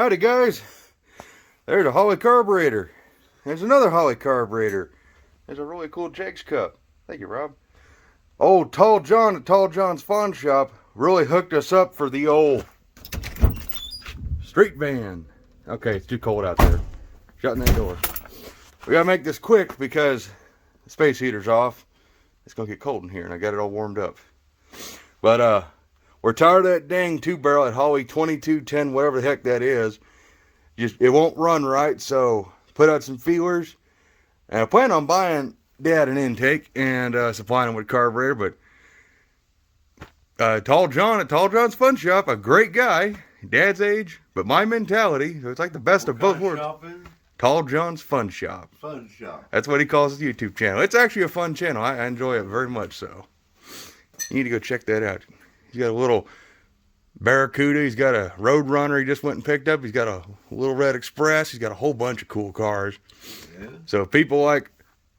Howdy guys, there's a Holly carburetor. There's another Holly carburetor. There's a really cool Jake's cup. Thank you, Rob. Old Tall John at Tall John's Fun Shop really hooked us up for the old street van. Okay, it's too cold out there. Shutting that door. We gotta make this quick because the space heater's off. It's gonna get cold in here and I got it all warmed up. But we're tired of that dang 2-barrel at Holly 2210, whatever the heck that is. Just it won't run right, so put out some feelers. And I plan on buying Dad an intake and supplying him with carburetor. But Tall John at Tall John's Fun Shop, a great guy, Dad's age, but my mentality. So it's like the best of both worlds. Tall John's Fun Shop. Fun Shop. That's what he calls his YouTube channel. It's actually a fun channel. I enjoy it very much so. You need to go check that out. He's got a little Barracuda. He's got a Road Runner he just went and picked up. He's got a little Red Express. He's got a whole bunch of cool cars. Yeah. So people like,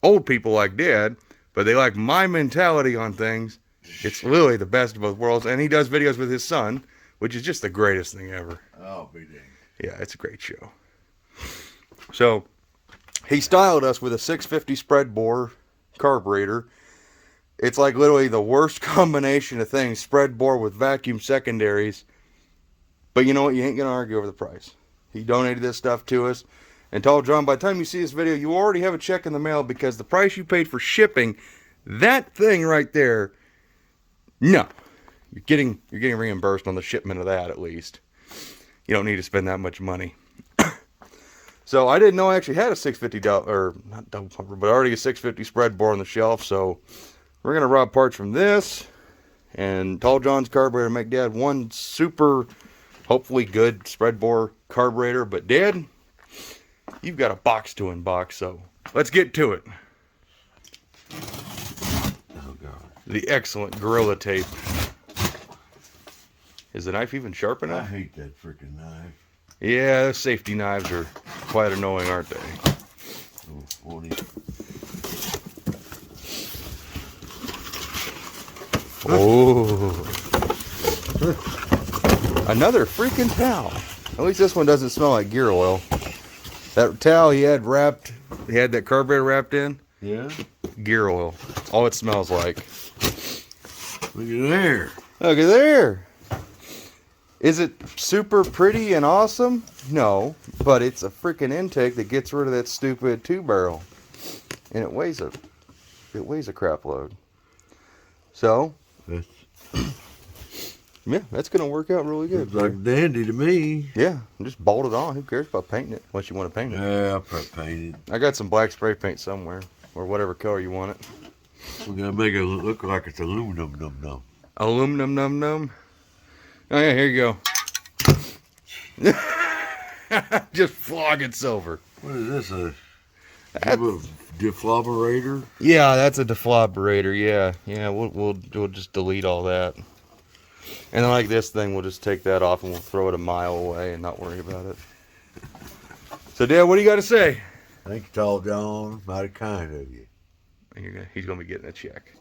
old people like Dad, but they like my mentality on things. It's literally the best of both worlds. And he does videos with his son, which is just the greatest thing ever. Oh, be dang. Yeah, it's a great show. So he styled us with a 650 spread bore carburetor. It's like literally the worst combination of things. Spread bore with vacuum secondaries. But you know what? You ain't going to argue over the price. He donated this stuff to us. And Tall John, by the time you see this video, you already have a check in the mail because the price you paid for shipping, that thing right there, no. You're getting reimbursed on the shipment of that at least. You don't need to spend that much money. So I didn't know I actually had a $650, or not double pumper, but already a 650 spread bore on the shelf. So we're going to rob parts from this and Tall John's carburetor to make Dad one super, hopefully good spread bore carburetor. But Dad, you've got a box to unbox, so let's get to it. Oh God. The excellent Gorilla Tape. Is the knife even sharp enough? I hate that freaking knife. Yeah, those safety knives are quite annoying, aren't they? Oh, 40. Oh. Another freaking towel. At least this one doesn't smell like gear oil. That towel he had wrapped, he had that carburetor wrapped in. Yeah. Gear oil. That's all it smells like. Look at there. Look at there. Is it super pretty and awesome? No, but it's a freaking intake that gets rid of that stupid 2-barrel. And it weighs a crap load. So, yeah, that's going to work out really good. Looks like dandy to me. Yeah, just bolt it on. Who cares about painting it? Unless you want to paint it. Yeah, I'll probably paint it. I got some black spray paint somewhere. Or whatever color you want it. We're going to make it look like it's aluminum num-num. Aluminum num-num? Oh yeah, here you go. Just flogging silver. What is this? A deflabrator? Yeah, that's a deflabrator. Yeah. We'll just delete all that. And like this thing, we'll just take that off and we'll throw it a mile away and not worry about it. So, Dad, what do you got to say? Thank you, Tall John. Mighty kind of you. He's gonna be getting a check.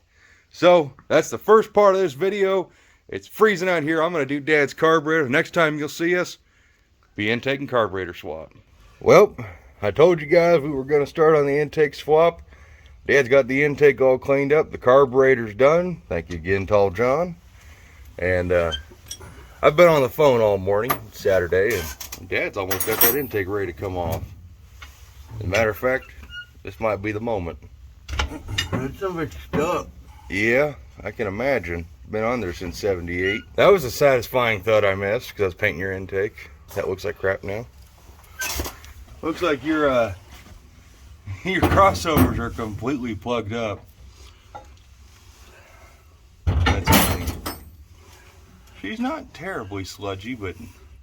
So that's the first part of this video. It's freezing out here. I'm going to do Dad's carburetor. Next time you'll see us, be intake and carburetor swap. Well, I told you guys we were going to start on the intake swap. Dad's got the intake all cleaned up. The carburetor's done. Thank you again, Tall John. And I've been on the phone all morning, Saturday, and Dad's almost got that intake ready to come off. As a matter of fact, this might be the moment. It's so much stuff. Yeah, I can imagine. Been on there since 78. That was a satisfying thud I missed because I was painting your intake. That looks like crap now. Looks like your crossovers are completely plugged up. That's funny. She's not terribly sludgy, but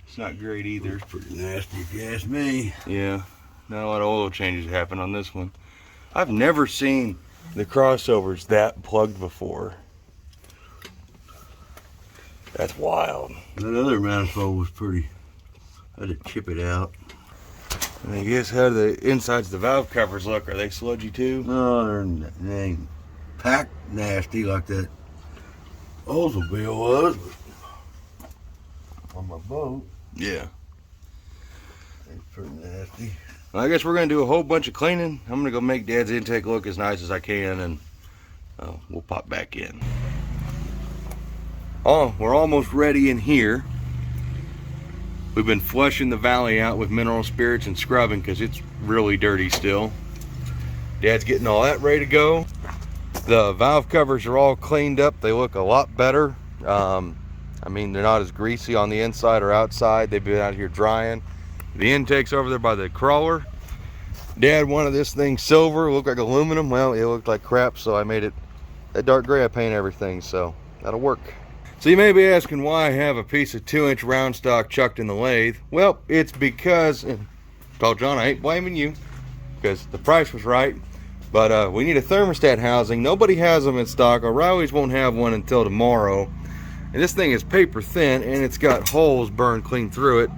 it's not great either. It's pretty nasty if you ask me. Yeah, not a lot of oil changes happen on this one. I've never seen the crossovers that plugged before. That's wild. That other manifold was pretty. I had to chip it out. And I guess how the insides of the valve covers look. Are they sludgy too? No, they ain't packed nasty like that Oldsmobile was on my boat. Yeah. It's pretty nasty. Well, I guess we're going to do a whole bunch of cleaning. I'm going to go make Dad's intake look as nice as I can, and we'll pop back in. Oh, we're almost ready in here. We've been flushing the valley out with mineral spirits and scrubbing because it's really dirty still. Dad's getting all that ready to go. The valve covers are all cleaned up. They look a lot better. I mean, they're not as greasy on the inside or outside. They've been out here drying. The intake's over there by the crawler. Dad wanted this thing silver. It looked like aluminum. Well, it looked like crap, so I made it that dark gray. I paint everything, so that'll work. So you may be asking why I have a piece of 2-inch round stock chucked in the lathe. Well, it's because, told John I ain't blaming you, because the price was right. But we need a thermostat housing. Nobody has them in stock. O'Reilly's won't have one until tomorrow. And this thing is paper thin, and it's got holes burned clean through it.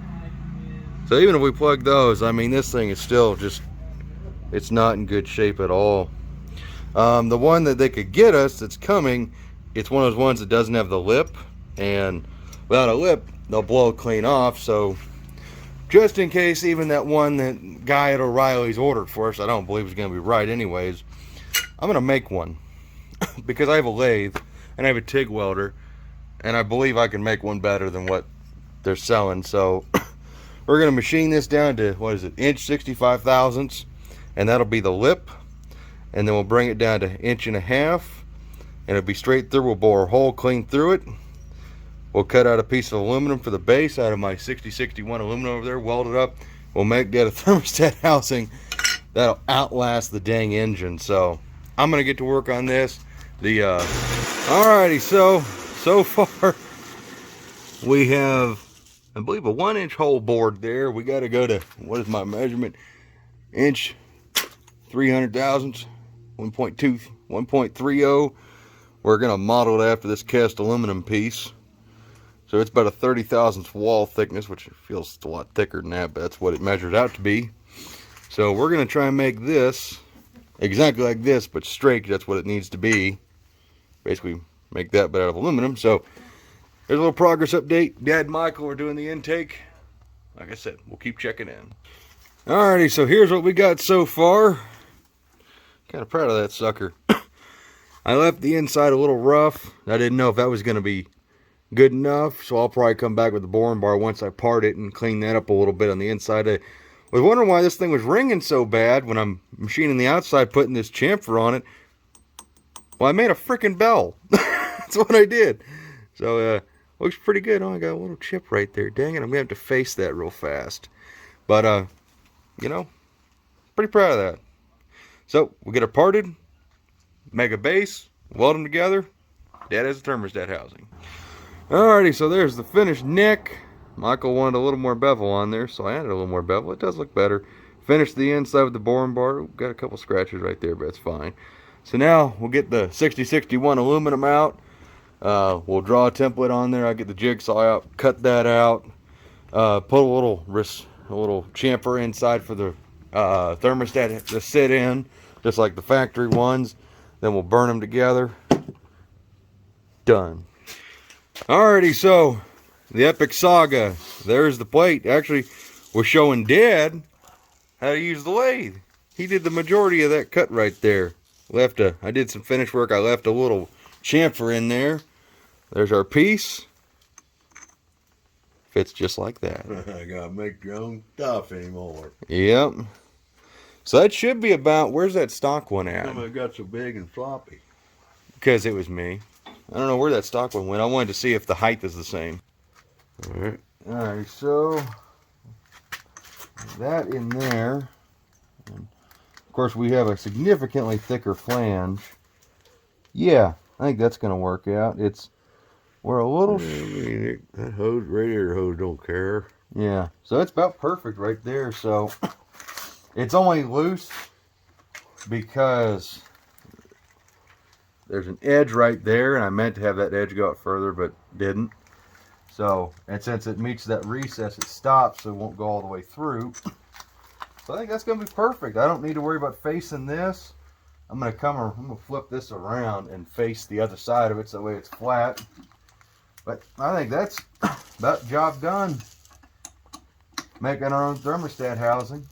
So even if we plug those, I mean, this thing is still just, it's not in good shape at all. The one that they could get us that's coming, it's one of those ones that doesn't have the lip, and without a lip they'll blow it clean off. So just in case even that one that guy at O'Reilly's ordered for us, I don't believe is going to be right anyways, I'm going to make one because I have a lathe and I have a TIG welder, and I believe I can make one better than what they're selling. So we're going to machine this down to, what is it, inch 65 thousandths, and that'll be the lip, and then we'll bring it down to 1.5 inches. And it'll be straight through. We'll bore a hole clean through it. We'll cut out a piece of aluminum for the base out of my 6061 aluminum over there, weld it up. We'll make that a thermostat housing that'll outlast the dang engine. So I'm gonna get to work on this. Alrighty, so far we have, I believe, a 1-inch hole bored there. We got to go to, what is my measurement? Inch 300 thousandths, 1.30. We're going to model it after this cast aluminum piece. So it's about a 30 thousandths wall thickness, which feels a lot thicker than that, but that's what it measures out to be. So we're going to try and make this exactly like this, but straight. That's what it needs to be. Basically make that, but out of aluminum. So there's a little progress update. Dad and Michael are doing the intake. Like I said, we'll keep checking in. Alrighty, so here's what we got so far. Kind of proud of that sucker. I left the inside a little rough. I didn't know if that was going to be good enough, so I'll probably come back with the boring bar once I part it and clean that up a little bit on the inside. I was wondering why this thing was ringing so bad when I'm machining the outside, putting this chamfer on it. Well, I made a freaking bell. That's what I did. So, looks pretty good. Oh, I got a little chip right there. Dang it, I'm going to have to face that real fast. But, you know, pretty proud of that. So, we'll get it parted, make a base, weld them together. Dad has a thermostat housing. Alrighty, so there's the finished neck. Michael wanted a little more bevel on there, so I added a little more bevel. It does look better. Finished the inside with the boring bar. Got a couple scratches right there, but it's fine. So now we'll get the 6061 aluminum out. We'll draw a template on there. I'll get the jigsaw out, cut that out, put a little chamfer inside for the thermostat to sit in, just like the factory ones. Then we'll burn them together. Done. Alrighty, so the epic saga. There's the plate. Actually, we're showing Dad how to use the lathe. He did the majority of that cut right there. I did some finish work. I left a little chamfer in there. There's our piece. Fits just like that. I gotta make your own stuff anymore. Yep. So that should be about, where's that stock one at? Somebody got so big and floppy. Because it was me. I don't know where that stock one went. I wanted to see if the height is the same. Alright, so that in there. And of course, we have a significantly thicker flange. Yeah, I think that's going to work out. We're a little... I mean, that hose, radiator hose don't care. Yeah, so it's about perfect right there. So it's only loose because there's an edge right there, and I meant to have that edge go out further, but didn't. So, and since it meets that recess, it stops, so it won't go all the way through. So I think that's going to be perfect. I don't need to worry about facing this. I'm going to flip this around and face the other side of it so that way it's flat. But I think that's about job done. making our own thermostat housing.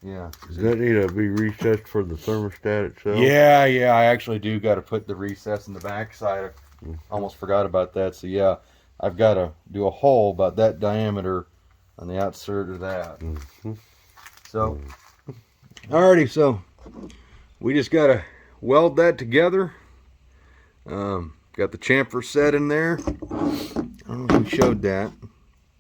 Yeah. Does that need to be recessed for the thermostat itself? Yeah, I actually do got to put the recess in the back side. I almost forgot about that. So yeah, I've got to do a hole about that diameter on the outside of that. So, alrighty, so we just got to weld that together. Got the chamfer set in there. I don't know if we showed that,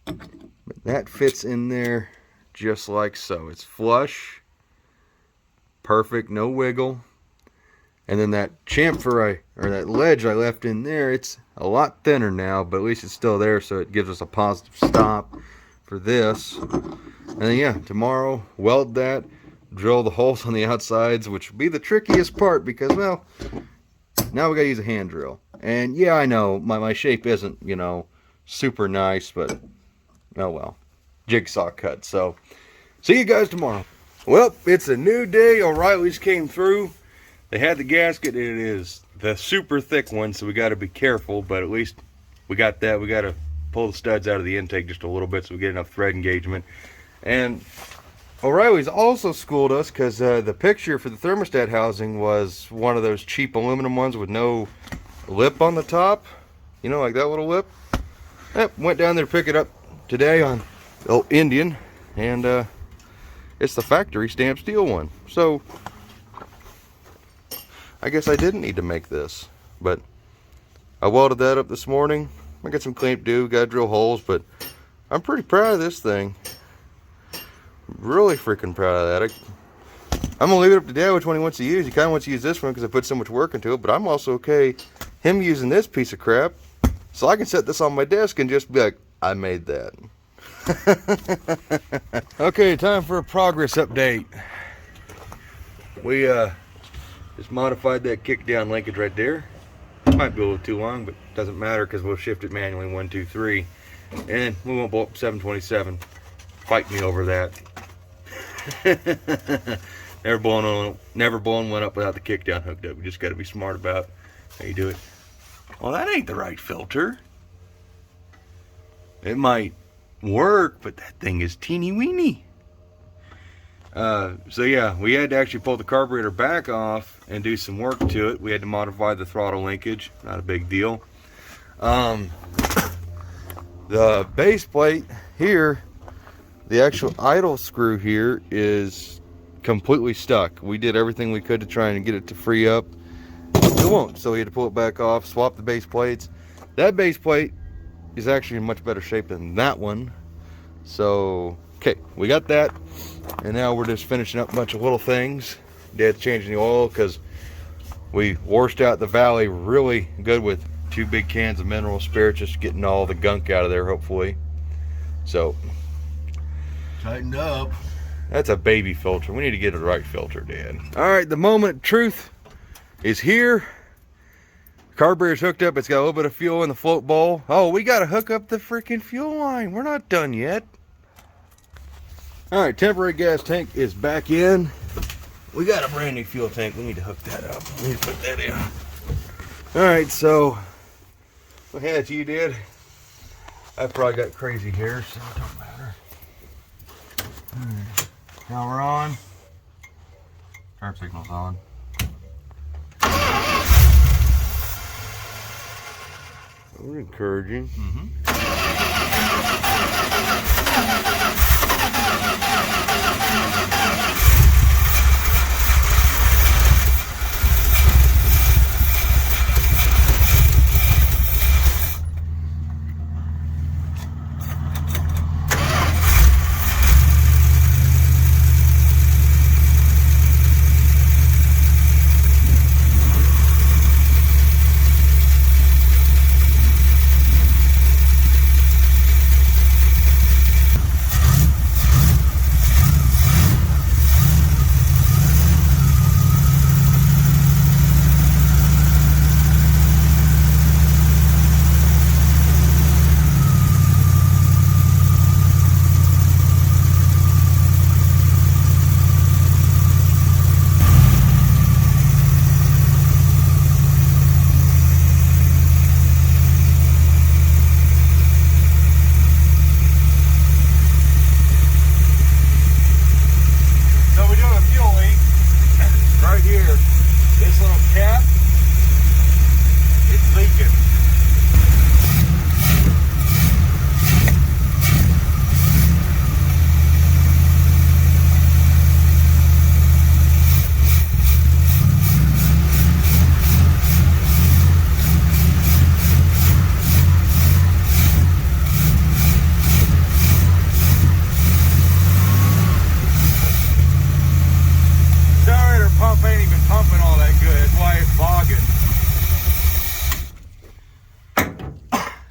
but that fits in there just like so. It's flush, perfect, no wiggle. And then that chamfer or that ledge I left in there, it's a lot thinner now, but at least it's still there, so it gives us a positive stop for this. And then yeah, tomorrow weld that, drill the holes on the outsides, which will be the trickiest part because, well, now we gotta use a hand drill. And yeah, I know my shape isn't, you know, super nice, but oh well, jigsaw cut. So see you guys tomorrow. Well, it's a new day. O'Reilly's came through. They had the gasket. It is the super thick one, so we got to be careful, but at least we got that. We got to pull the studs out of the intake just a little bit so we get enough thread engagement. And O'Reilly's also schooled us because the picture for the thermostat housing was one of those cheap aluminum ones with no lip on the top, you know, like that little lip. Yep, went down there to pick it up today on the old Indian, and it's the factory stamped steel one. So I guess I didn't need to make this, but I welded that up this morning. I got some clamp to do, got to drill holes, but I'm pretty proud of this thing. Really freaking proud of that. I'm gonna leave it up to Dad which one he wants to use. He kind of wants to use this one because I put so much work into it, but I'm also okay him using this piece of crap, so I can set this on my desk and just be like, I made that. Okay, time for a progress update. We just modified that kick down linkage right there. It might be a little too long, but it doesn't matter because we'll shift it manually 1, 2, 3, and we won't blow up 727. Fight me over that. Never blowing one up without the kick down hooked up. You just got to be smart about how you do it. Well, that ain't the right filter. It might work, but that thing is teeny weeny. So yeah, we had to actually pull the carburetor back off and do some work to it. We had to modify the throttle linkage. Not a big deal. The base plate here, the actual idle screw here is completely stuck. We did everything we could to try and get it to free up. It won't, so we had to pull it back off, swap the base plates. That base plate is actually in much better shape than that one. So, okay, we got that. And now we're just finishing up a bunch of little things. Dad's changing the oil because we washed out the valley really good with 2 big cans of mineral spirits, just getting all the gunk out of there, hopefully. So, Tightened up. that's a baby filter. We need to get the right filter, Dad. All right, the moment of truth is here. Carburetor's hooked up. It's got a little bit of fuel in the float bowl. Oh, we got to hook up the freaking fuel line. We're not done yet. All right, temporary gas tank is back in. We got a brand new fuel tank. We need to hook that up. We need to put that in. All right, so we'll hand it to you, Dad. I've probably got crazy hair, so it don't matter. All right. Now we're on. Turn signal's on. That was encouraging.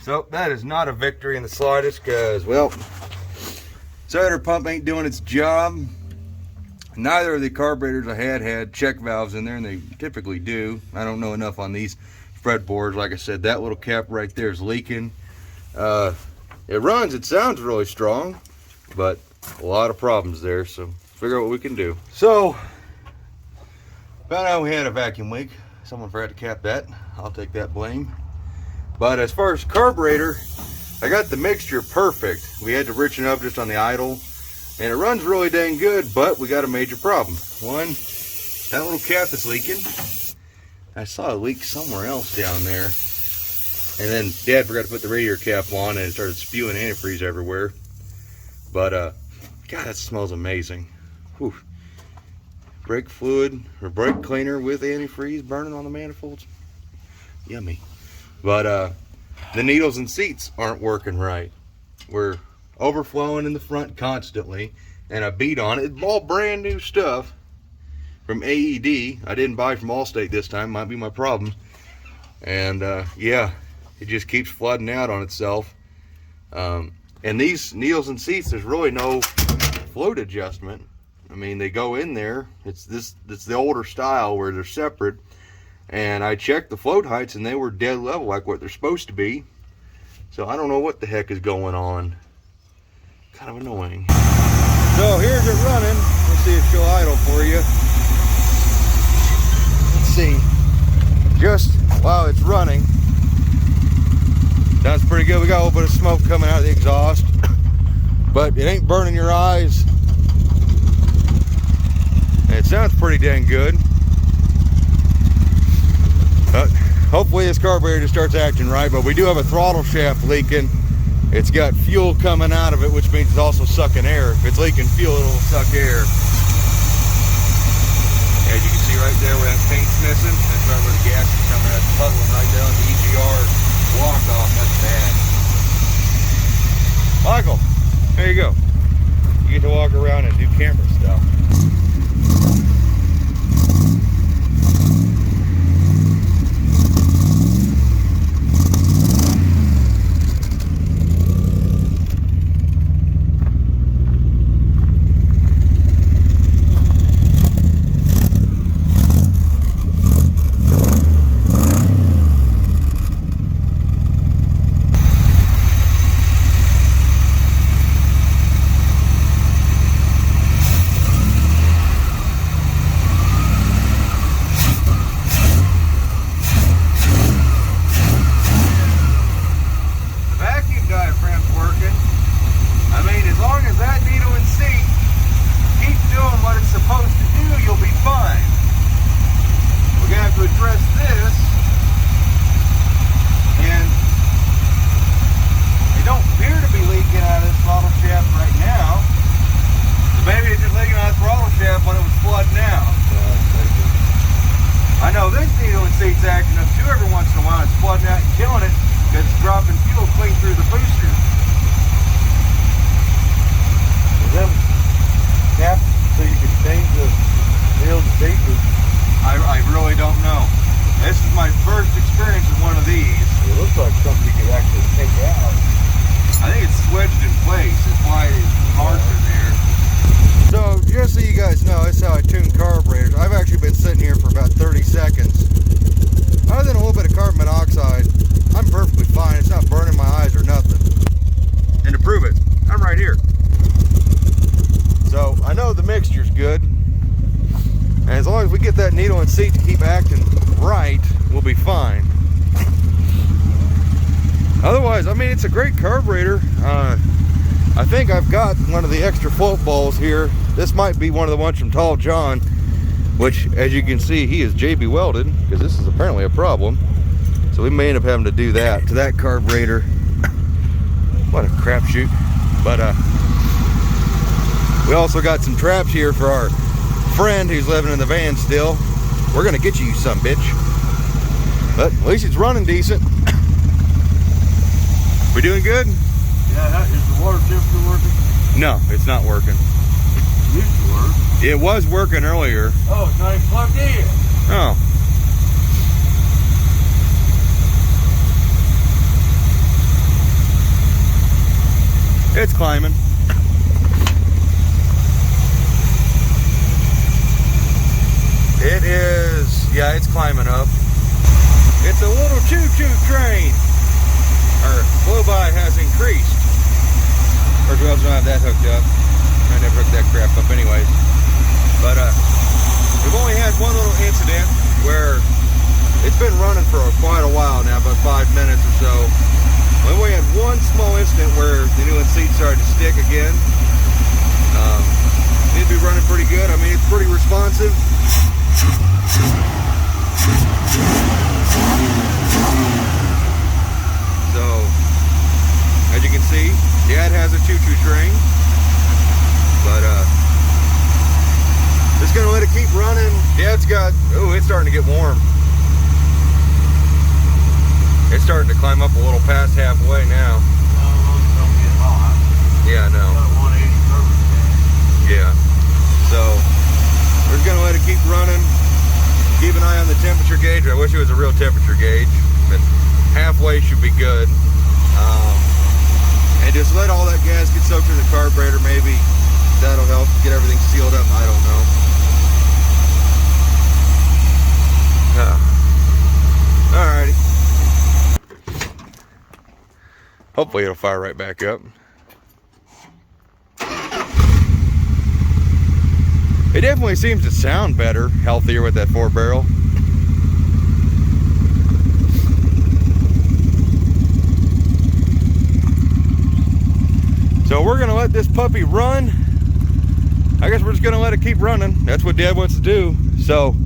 So that is not a victory in the slightest, because, well, cider pump ain't doing its job. Neither of the carburetors I had check valves in there, and they typically do. I don't know enough on these fretboards. Like I said, that little cap right there is leaking. It runs, it sounds really strong, but a lot of problems there, so figure out what we can do. So, found out we had a vacuum leak. Someone forgot to cap that. I'll take that blame. But as far as carburetor, I got the mixture perfect. We had to richen up just on the idle, and it runs really dang good, but we got a major problem. One, that little cap is leaking. I saw a leak somewhere else down there. And then Dad forgot to put the radiator cap on, and it started spewing antifreeze everywhere. But, God, that smells amazing. Whew. Brake fluid, or brake cleaner with antifreeze burning on the manifolds. Yummy. But, the needles and seats aren't working right. We're overflowing in the front constantly, and I beat on it. It's all brand new stuff from AED. I didn't buy from Allstate this time, might be my problem. And, yeah. It just keeps flooding out on itself. And these needles and seats, there's really no float adjustment. I mean, they go in there. It's the older style where they're separate. And I checked the float heights, and they were dead level, like what they're supposed to be. So I don't know what the heck is going on. Kind of annoying. So here's it running. Let's see if she'll idle for you. Let's see. Just while it's running. Sounds pretty good. We got a little bit of smoke coming out of the exhaust, but it ain't burning your eyes. And it sounds pretty dang good. Hopefully this carburetor just starts acting right, but we do have a throttle shaft leaking. It's got fuel coming out of it, which means it's also sucking air. If it's leaking fuel, it'll suck air. As you can see right there where that paint's missing, that's right where the gas is coming out, puddling right down the EGR. Walk off, that's bad. Michael, there you go. You get to walk around and do camera stuff. seat's acting up too every once in a while. It's flooding out and killing it because it's dropping fuel clean through the booster. Is that cap so you can change the wheel to seat? I really don't know. This is my first experience with one of these. It looks like something you could actually take out. I think it's swedged in place. That's why the parts are there. So, just so you guys know, that's how I tune carburetors. I've actually been sitting here for about 30 seconds. Other than a little bit of carbon monoxide, I'm perfectly fine. It's not burning my eyes or nothing. And to prove it, I'm right here. So, I know the mixture's good. And as long as we get that needle and seat to keep acting right, we'll be fine. Otherwise, I mean, it's a great carburetor. I think I've got one of the extra float balls here. This might be one of the ones from Tall John, which, as you can see, he is JB welded, because this is apparently a problem. So we may end up having to do that to that carburetor. What a crapshoot. But we also got some traps here for our friend who's living in the van still. We're gonna get you some bitch. But at least it's running decent. We doing good? Yeah, is the water temperature working? No, it's not working. It used to work. It was working earlier. Oh, it's not even plugged in. Oh. It's climbing. It is, yeah, it's climbing up. It's a little choo-choo train. Our flow-by has increased. Of course, we also don't have that hooked up. I never hooked that crap up anyways. But we've only had one little incident where it's been running for quite a while now, about 5 minutes or so. We only had one small incident where the new seat started to stick again. It'd be running pretty good. I mean, it's pretty responsive. So, as you can see, Dad has a choo-choo train, but just gonna let it keep running. Dad's got, oh, it's starting to get warm. It's starting to climb up a little past halfway now. Yeah, I know. Yeah. So, we're just gonna let it keep running. Keep an eye on the temperature gauge. I wish it was a real temperature gauge, but halfway should be good. And just let all that gas get soaked in the carburetor. Maybe that'll help get everything sealed up. I don't know. Alrighty. Hopefully it'll fire right back up. It definitely seems to sound better, healthier with that 4-barrel. So we're gonna let this puppy run. I guess we're just gonna let it keep running. That's what Dad wants to do. So,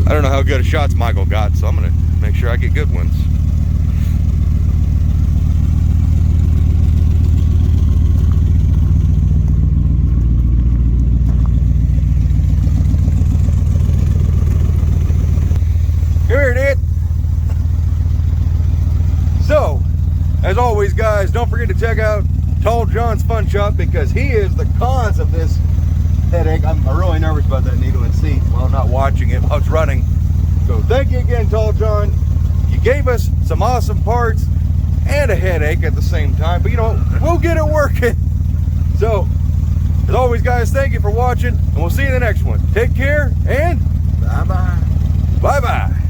I don't know how good a shots Michael got, so I'm gonna make sure I get good ones. Here it is. So, as always, guys, don't forget to check out Tall John's Fun Shop because he is the cause of this headache. I'm really nervous about that needle and seat while I'm not watching it while it's running. So thank you again, Tall John. You gave us some awesome parts and a headache at the same time, but you know, we'll get it working. So, as always, guys, thank you for watching, and we'll see you in the next one. Take care, and Bye-bye. bye-bye.